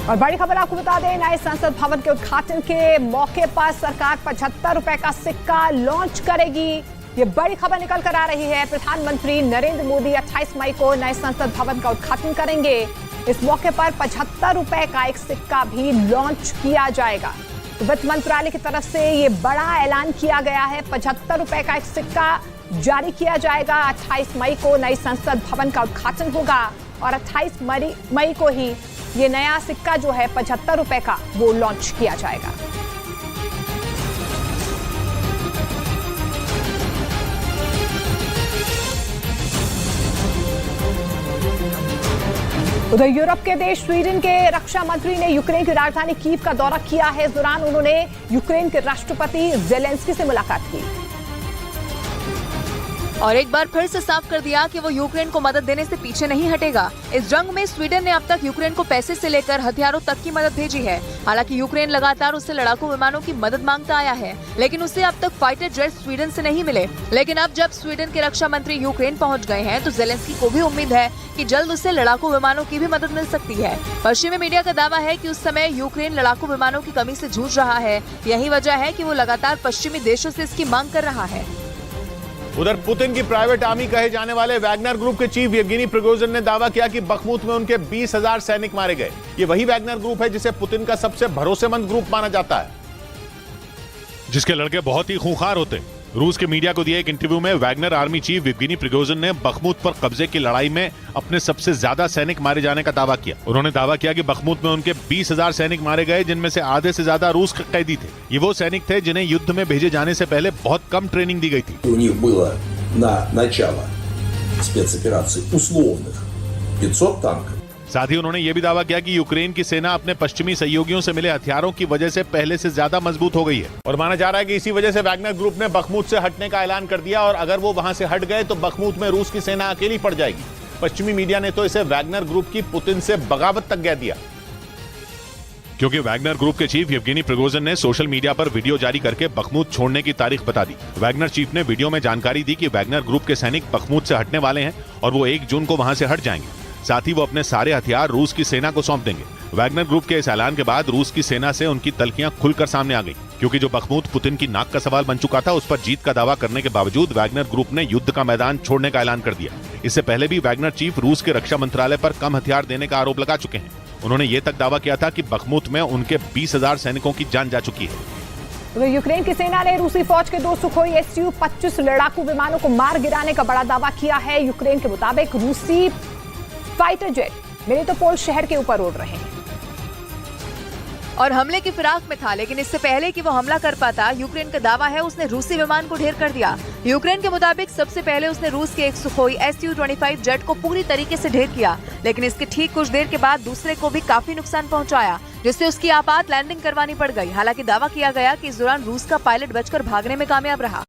और बड़ी खबर आपको बता दें, नए संसद भवन के उद्घाटन के मौके पर सरकार 75 रुपए का सिक्का लॉन्च करेगी। ये बड़ी खबर निकल कर आ रही है। प्रधानमंत्री नरेंद्र मोदी 28 मई को नए संसद भवन का उद्घाटन करेंगे। इस मौके पर 75 रुपए का एक सिक्का भी लॉन्च किया जाएगा। वित्त मंत्रालय की तरफ से ये बड़ा ऐलान किया गया है। 75 रुपए का एक सिक्का जारी किया जाएगा। 28 मई को नई संसद भवन का उद्घाटन होगा और 28 मई को ही ये नया सिक्का जो है 75 रुपए का वो लॉन्च किया जाएगा। उधर यूरोप के देश स्वीडन के रक्षा मंत्री ने यूक्रेन की राजधानी कीव का दौरा किया है। इस दौरान उन्होंने यूक्रेन के राष्ट्रपति जेलेंस्की से मुलाकात की और एक बार फिर से साफ कर दिया कि वो यूक्रेन को मदद देने से पीछे नहीं हटेगा। इस जंग में स्वीडन ने अब तक यूक्रेन को पैसे से लेकर हथियारों तक की मदद भेजी है। हालांकि यूक्रेन लगातार उससे लड़ाकू विमानों की मदद मांगता आया है, लेकिन उसे अब तक फाइटर जेट स्वीडन से नहीं मिले। लेकिन अब जब स्वीडन के रक्षा मंत्री यूक्रेन पहुँच गए हैं तो जेलेंस्की को भी उम्मीद है कि जल्द उसे लड़ाकू विमानों की भी मदद मिल सकती है। पश्चिमी मीडिया का दावा है कि उस समय यूक्रेन लड़ाकू विमानों की कमी से जूझ रहा है। यही वजह है कि वो लगातार पश्चिमी देशों से इसकी मांग कर रहा है। उधर पुतिन की प्राइवेट आर्मी कहे जाने वाले वैगनर ग्रुप के चीफ येवगेनी प्रिगोजिन ने दावा किया कि बखमुत में उनके 20,000 सैनिक मारे गए। ये वही वैगनर ग्रुप है जिसे पुतिन का सबसे भरोसेमंद ग्रुप माना जाता है, जिसके लड़के बहुत ही खूंखार होते हैं। रूस के मीडिया को दिए एक इंटरव्यू में Wagner army chief Yevgeny Prigozhin ने बखमुत पर कब्जे की लड़ाई में अपने सबसे ज्यादा सैनिक मारे जाने का दावा किया। उन्होंने दावा किया कि बखमुत में उनके 20,000 सैनिक मारे गए, जिनमें से आधे से ज्यादा रूस के कैदी थे। ये वो सैनिक थे जिन्हें युद्ध में भेजे जाने से पहले बहुत कम ट्रेनिंग दी गई थी। на начало спецоперации условных 500 танков। साथ ही उन्होंने ये भी दावा किया कि यूक्रेन की सेना अपने पश्चिमी सहयोगियों से मिले हथियारों की वजह से पहले से ज्यादा मजबूत हो गई है। और माना जा रहा है कि इसी वजह से वैगनर ग्रुप ने बखमुत से हटने का ऐलान कर दिया और अगर वो वहां से हट गए तो बखमुत में रूस की सेना अकेली पड़ जाएगी। पश्चिमी मीडिया ने तो इसे वैगनर ग्रुप की पुतिन से बगावत तक कह दिया, क्योंकि वैगनर ग्रुप के चीफ येवगेनी प्रिगोजिन ने सोशल मीडिया पर वीडियो जारी करके बखमुत छोड़ने की तारीख बता दी। वैगनर चीफ ने वीडियो में जानकारी दी कि वैगनर ग्रुप के सैनिक बखमुत से हटने वाले हैं और वो 1 जून को वहां से हट जाएंगे। साथ ही वो अपने सारे हथियार रूस की सेना को सौंप देंगे। वैगनर ग्रुप के इस ऐलान के बाद रूस की सेना से उनकी तल्खियां खुलकर सामने आ गई, क्योंकि जो बखमुत पुतिन की नाक का सवाल बन चुका था, उस पर जीत का दावा करने के बावजूद वैगनर ग्रुप ने युद्ध का मैदान छोड़ने का ऐलान कर दिया। इससे पहले भी वैगनर चीफ रूस के रक्षा मंत्रालय पर कम हथियार देने का आरोप लगा चुके हैं। उन्होंने ये तक दावा किया था कि बखमुत में उनके 20,000 सैनिकों की जान जा चुकी है। तो यूक्रेन की सेना ने रूसी फौज के 2 सुखोई Su-25 लड़ाकू विमानों को मार गिराने का बड़ा दावा किया है। यूक्रेन के मुताबिक रूसी फाइटर जेट मेलिटोपोल शहर के ऊपर उड़ रहे हैं और हमले की फिराक में था, लेकिन इससे पहले कि वो हमला कर पाता, यूक्रेन का दावा है उसने रूसी विमान को ढेर कर दिया। यूक्रेन के मुताबिक सबसे पहले उसने रूस के एक सुखोई Su-25 जेट को पूरी तरीके से ढेर किया, लेकिन इसके ठीक कुछ देर के बाद दूसरे को भी काफी नुकसान पहुंचाया, जिससे उसकी आपात लैंडिंग करवानी पड़ गई। हालांकि दावा किया गया कि इस दौरान रूस का पायलट बचकर भागने में कामयाब रहा।